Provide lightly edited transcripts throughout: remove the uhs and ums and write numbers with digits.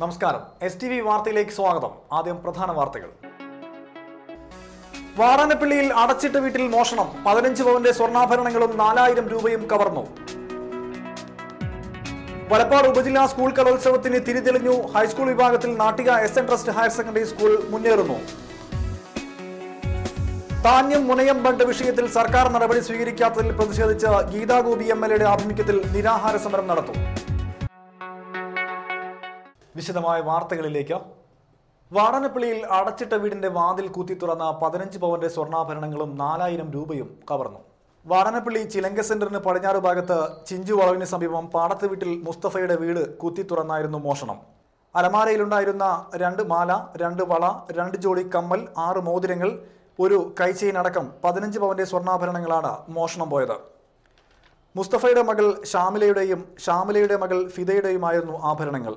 നമസ്കാരം. STV വാർത്തയിലേക്ക് സ്വാഗതം. ആദ്യം പ്രധാന വാർത്തകൾ. വാടാനപ്പള്ളിയിൽ അടച്ചിട്ട വീട്ടിൽ മോഷണം. 15 പവന്റെ സ്വർണ്ണാഭരണങ്ങളും 4000 രൂപയും കവർന്നു. വലപ്പാട് ഉപജില്ലാ സ്കൂൾ കലോത്സവത്തിന് തിരിതെളിഞ്ഞു. ഹൈസ്കൂൾ വിഭാഗത്തിൽ Nattika SN trust higher secondary school മുന്നേറുന്നു. താന്യം മുനയം ബണ്ട് വിഷയത്തിൽ സർക്കാർ നടപടി സ്വീകരിക്കാത്തതിൽ പ്രതിഷേധിച്ച് ഗീതാ ഗോപി MLAയുടെ ആഭിമുഖ്യത്തിൽ നിരാഹാര സമരം നടത്തും. വിശദമായ വാർത്തകളിലേക്ക്. വാടാനപ്പള്ളിയിൽ അടച്ചിട്ട വീടിന്റെ വാതിൽ കുത്തി തുറന്ന 15 പവന്റെ സ്വർണ്ണാഭരണങ്ങളും 4000 രൂപയും കവർന്നു. വാടാനപ്പള്ളി ചിലങ്ക സെന്ററിന് പടിഞ്ഞാറ് ഭാഗത്ത് ചിഞ്ചു വളവിന് സമീപം പാടത്ത് വീട്ടിൽ മുസ്തഫയുടെ വീട് കുത്തി തുറന്നായിരുന്നു മോഷണം. അലമാരയിലുണ്ടായിരുന്ന 2 മാല, 2 വള, 2 ജോഡി കമ്മൽ, 6 മോതിരങ്ങൾ, ഒരു കൈചെയിൻ അടക്കം 15 പവന്റെ സ്വർണ്ണാഭരണങ്ങളാണ് മോഷണം പോയത്. മുസ്തഫയുടെ മകൾ ഷാമിലയുടെ മകൾ ഫിദയുടെയുമായിരുന്നു ആഭരണങ്ങൾ.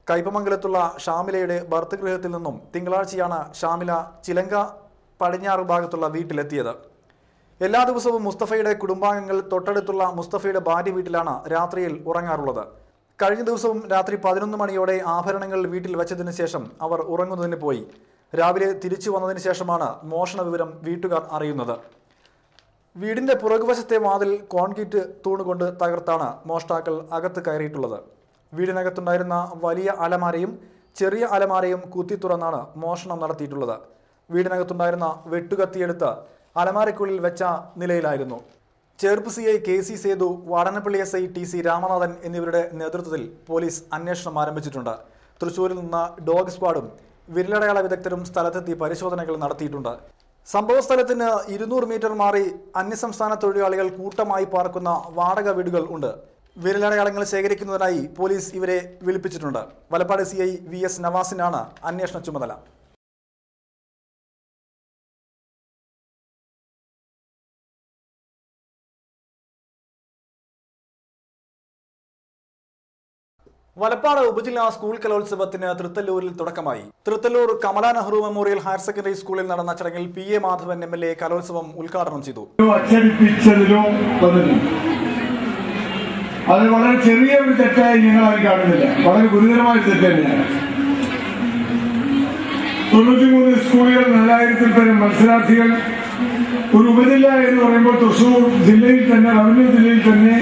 കൈപ്പമംഗലത്തുള്ള ഷാമിലയുടെ ഭർതൃഗൃഹത്തിൽ നിന്നും തിങ്കളാഴ്ചയാണ് ഷാമില ചിലങ്ക പടിഞ്ഞാറ് ഭാഗത്തുള്ള വീട്ടിലെത്തിയത്. എല്ലാ ദിവസവും മുസ്തഫയുടെ കുടുംബാംഗങ്ങൾ തൊട്ടടുത്തുള്ള മുസ്തഫയുടെ ഭാര്യ വീട്ടിലാണ് രാത്രിയിൽ ഉറങ്ങാറുള്ളത്. കഴിഞ്ഞ ദിവസവും രാത്രി 11 മണിയോടെ ആഭരണങ്ങൾ വീട്ടിൽ വെച്ചതിന് ശേഷം അവർ ഉറങ്ങുന്നതിന് പോയി. രാവിലെ തിരിച്ചു വന്നതിന് ശേഷമാണ് മോഷണ വിവരം വീട്ടുകാർ അറിയുന്നത്. വീടിന്റെ പുറകുവശത്തെ വാതിൽ കോൺക്രീറ്റ് തൂണുകൊണ്ട് തകർത്താണ് മോഷ്ടാക്കൾ അകത്ത് കയറിയിട്ടുള്ളത്. വീടിനകത്തുണ്ടായിരുന്ന വലിയ അലമാരയും ചെറിയ അലമാരയും കുത്തി തുറന്നാണ് മോഷണം നടത്തിയിട്ടുള്ളത്. വീടിനകത്തുണ്ടായിരുന്ന വെട്ടുകത്തിയെടുത്ത് അലമാരയ്ക്കുള്ളിൽ വെച്ച നിലയിലായിരുന്നു. Cherpu CI KC Sethu, Vadanappally SI TC Ramanathan എന്നിവരുടെ നേതൃത്വത്തിൽ പോലീസ് അന്വേഷണം ആരംഭിച്ചിട്ടുണ്ട്. തൃശൂരിൽ നിന്ന് ഡോഗ് സ്ക്വാഡും വിരലടയാള വിദഗ്ധരും സ്ഥലത്തെത്തി പരിശോധനകൾ നടത്തിയിട്ടുണ്ട്. സംഭവ സ്ഥലത്തിന് 200 മീറ്റർ മാറി അന്യസംസ്ഥാന തൊഴിലാളികൾ കൂട്ടമായി പാർക്കുന്ന വാടക വീടുകൾ ഉണ്ട്. വിരലടയാളങ്ങൾ ശേഖരിക്കുന്നതിനായി പോലീസ് ഇവരെ വിളിപ്പിച്ചിട്ടുണ്ട്. വലപ്പാട് CI VS നവാസിനാണ് അന്വേഷണ ചുമതല. വലപ്പാട് ഉപജില്ലാ സ്കൂൾ കലോത്സവത്തിന് തൃത്തല്ലൂരിൽ തുടക്കമായി. Thrithallur Kamala Nehru memorial higher secondary സ്കൂളിൽ നടന്ന ചടങ്ങിൽ PA മാധവൻ MLA കലോത്സവം ഉദ്ഘാടനം ചെയ്തു. അത് വളരെ ചെറിയ ഒരു തെറ്റായി ഞങ്ങളായി കാണുന്നില്ല, വളരെ ഗുരുതരമായ തെറ്റ് തന്നെയാണ്. 93 സ്കൂളുകൾ, 4000-ൽ പരം മത്സരാർത്ഥികൾ, ഒരു ഉപജില്ല എന്ന് പറയുമ്പോൾ തൃശൂർ ജില്ലയിൽ തന്നെ, റവന്യൂ ജില്ലയിൽ തന്നെ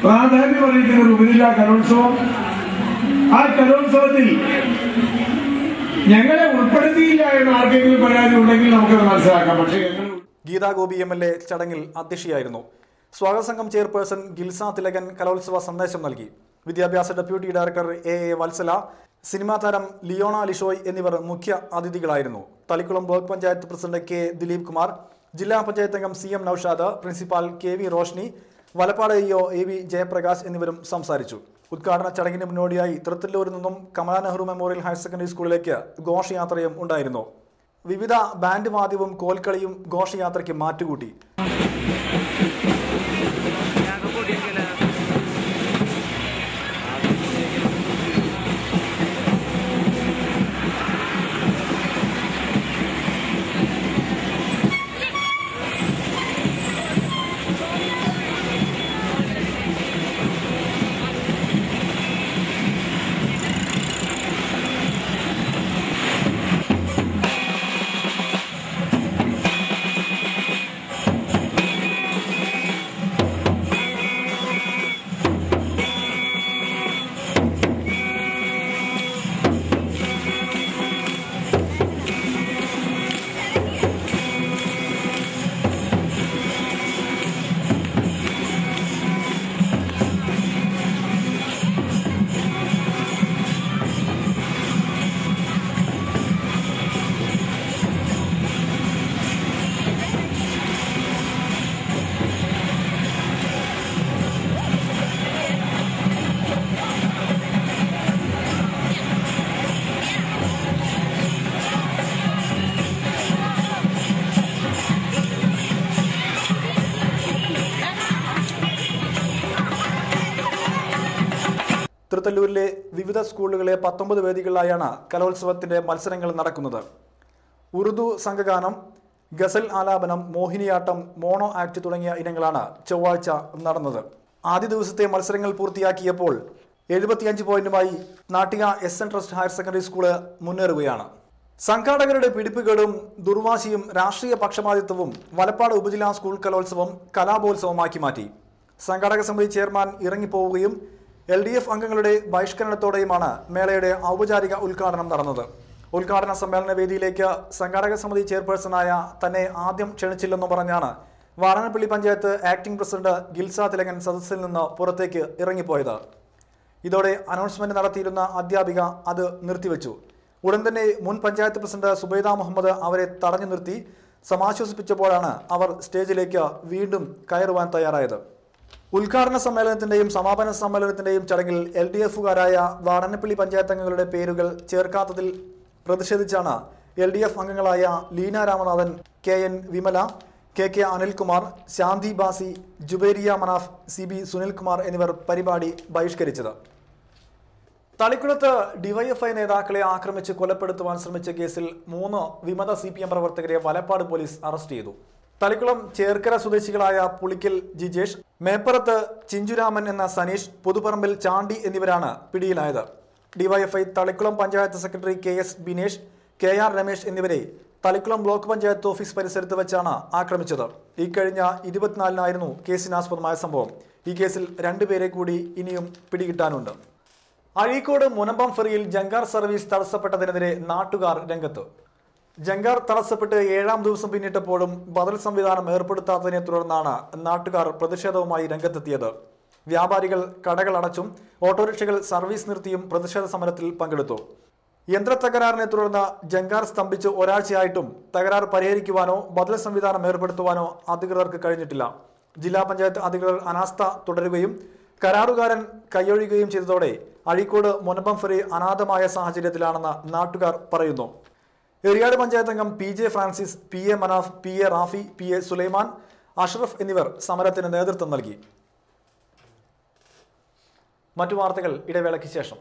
പ്രാധാന്യം അറിയിക്കുന്ന ഒരു ഉപജില്ലാ കലോത്സവം. ആ കലോത്സവത്തിൽ ഞങ്ങളെ ഉൾപ്പെടുത്തിയില്ല എന്ന് ആർക്കെങ്കിലും പരാതി ഉണ്ടെങ്കിൽ നമുക്കത് മനസ്സിലാക്കാം. പക്ഷേ ഗീതാ ഗോപി MLA ചടങ്ങിൽ അധ്യക്ഷയായിരുന്നു. സ്വാഗത സംഘം ചെയർപേഴ്സൺ ഗിൽസ തിലകൻ കലോത്സവ സന്ദേശം നൽകി. വിദ്യാഭ്യാസ deputy director AA Vatsala, cinema താരം ലിയോണ ലിഷോയ് എന്നിവർ മുഖ്യ അതിഥികളായിരുന്നു. Thalikkulam block panchayat president K Dileep Kumar, ജില്ലാ പഞ്ചായത്ത് അംഗം CM Noushad, principal KV Roshni, Valappad EO AV Jayaprakash എന്നിവരും സംസാരിച്ചു. ഉദ്ഘാടന ചടങ്ങിന് മുന്നോടിയായി തൃത്തല്ലൂരിൽ നിന്നും Kamala Nehru memorial higher secondary സ്കൂളിലേക്ക് ഘോഷയാത്രയും ഉണ്ടായിരുന്നു. വിവിധ ബാൻഡ് വാദ്യവും കോൽക്കളിയും ഘോഷയാത്രയ്ക്ക് മാറ്റുകൂട്ടി. തൃത്തല്ലൂരിലെ വിവിധ സ്കൂളുകളിലെ 19 വേദികളിലായാണ് കലോത്സവത്തിന്റെ മത്സരങ്ങൾ നടക്കുന്നത്. ഉറുദു സംഘഗാനം, ഗസൽ ആലാപനം, മോഹിനിയാട്ടം, മോണോ ആക്ട് തുടങ്ങിയ ഇനങ്ങളാണ് ചൊവ്വാഴ്ച നടന്നത്. ആദ്യ ദിവസത്തെ മത്സരങ്ങൾ പൂർത്തിയാക്കിയപ്പോൾ 75 പോയിന്റുമായി Nattika SN trust higher secondary school മുന്നേറുകയാണ്. സംഘാടകരുടെ പിടിപ്പുകേടും ദുർവാശിയും രാഷ്ട്രീയ പക്ഷപാതിത്വവും വലപ്പാട് ഉപജില്ലാ സ്കൂൾ കലോത്സവം കലാപോത്സവമാക്കി മാറ്റി. സംഘാടക സമിതി ചെയർമാൻ ഇറങ്ങിപ്പോവുകയും LDF അംഗങ്ങളുടെ ബഹിഷ്കരണത്തോടെയുമാണ് മേളയുടെ ഔപചാരിക ഉദ്ഘാടനം നടന്നത്. ഉദ്ഘാടന സമ്മേളന വേദിയിലേക്ക് സംഘാടക സമിതി ചെയർപേഴ്സണായ തന്നെ ആദ്യം ക്ഷണിച്ചില്ലെന്ന് പറഞ്ഞാണ് വാടാനപ്പള്ളി പഞ്ചായത്ത് ആക്ടിംഗ് പ്രസിഡന്റ് ഗിൽസ തിലകൻ സദസ്സിൽ നിന്ന് പുറത്തേക്ക് ഇറങ്ങിപ്പോയത്. ഇതോടെ അനൗൺസ്മെന്റ് നടത്തിയിരുന്ന അധ്യാപിക അത് നിർത്തിവെച്ചു. ഉടൻ തന്നെ മുൻ പഞ്ചായത്ത് പ്രസിഡന്റ് സുബൈദ മുഹമ്മദ് അവരെ തടഞ്ഞു നിർത്തി സമാശ്വസിപ്പിച്ചപ്പോഴാണ് അവർ സ്റ്റേജിലേക്ക് വീണ്ടും കയറുവാൻ തയ്യാറായത്. ഉദ്ഘാടന സമ്മേളനത്തിന്റെയും സമാപന സമ്മേളനത്തിന്റെയും ചടങ്ങിൽ LDF-കാരായ വാടാനപ്പള്ളി പഞ്ചായത്ത് അംഗങ്ങളുടെ പേരുകൾ ചേർക്കാത്തതിൽ പ്രതിഷേധിച്ചാണ് LDF അംഗങ്ങളായ ലീന രാമനാഥൻ, KN വിമല, KK അനിൽകുമാർ, ശാന്തി ബാസി, ജുബേരിയ മനാഫ്, CB സുനിൽകുമാർ എന്നിവർ പരിപാടി ബഹിഷ്കരിച്ചത്. തളിക്കുളത്ത് DYFI നേതാക്കളെ ആക്രമിച്ച് കൊലപ്പെടുത്തുവാൻ ശ്രമിച്ച കേസിൽ 3 വിമത CPM പ്രവർത്തകരെ വലപ്പാട് പോലീസ് അറസ്റ്റ് ചെയ്തു. തളിക്കുളം ചേർക്കര സ്വദേശികളായ പുളിക്കൽ ജിജേഷ്, മേപ്പറത്ത് ചിഞ്ചുരാമൻ എന്ന സനീഷ്, പുതുപ്പറമ്പിൽ ചാണ്ടി എന്നിവരാണ് പിടിയിലായത്. DYFI Thalikulam panchayat secretary KS Binesh, KR Ramesh എന്നിവരെ തളിക്കുളം ബ്ലോക്ക് പഞ്ചായത്ത് ഓഫീസ് പരിസരത്ത് വെച്ചാണ് ആക്രമിച്ചത്. ഇക്കഴിഞ്ഞ 24-നായിരുന്നു കേസിനാസ്പദമായ സംഭവം. ഈ കേസിൽ 2 പേരെ കൂടി ഇനിയും പിടികിട്ടാനുണ്ട്. അഴീക്കോട് മുനമ്പം ഫെറിയിൽ ജങ്കാർ സർവീസ് തടസ്സപ്പെട്ടതിനെതിരെ നാട്ടുകാർ രംഗത്ത്. ജങ്കാർ തടസ്സപ്പെട്ട് 7-ാം ദിവസം പിന്നിട്ടപ്പോഴും ബദൽ സംവിധാനം ഏർപ്പെടുത്താത്തതിനെ തുടർന്നാണ് നാട്ടുകാർ പ്രതിഷേധവുമായി രംഗത്തെത്തിയത്. വ്യാപാരികൾ കടകൾ അടച്ചും ഓട്ടോറിക്ഷകൾ സർവീസ് നിർത്തിയും പ്രതിഷേധ സമരത്തിൽ പങ്കെടുത്തു. യന്ത്രത്തകരാറിനെ തുടർന്ന് ജങ്കാർ സ്തംഭിച്ച് ഒരാഴ്ചയായിട്ടും തകരാർ പരിഹരിക്കുവാനോ ബദൽ സംവിധാനം ഏർപ്പെടുത്തുവാനോ അധികൃതർക്ക് കഴിഞ്ഞിട്ടില്ല. ജില്ലാ പഞ്ചായത്ത് അധികൃതർ അനാസ്ഥ തുടരുകയും കരാറുകാരൻ കൈയൊഴിയുകയും ചെയ്തതോടെ അഴീക്കോട് മുനമ്പം ഫെറി അനാഥമായ സാഹചര്യത്തിലാണെന്ന് നാട്ടുകാർ പറയുന്നു. എറിയാട് പഞ്ചായത്ത് അംഗം PJ Francis, PA Manaf, PA Rafi, PA Sulaiman, Ashraf എന്നിവർ സമരത്തിന് നേതൃത്വം നൽകി. മറ്റു വാർത്തകൾ ഇടവേളയ്ക്ക് ശേഷം.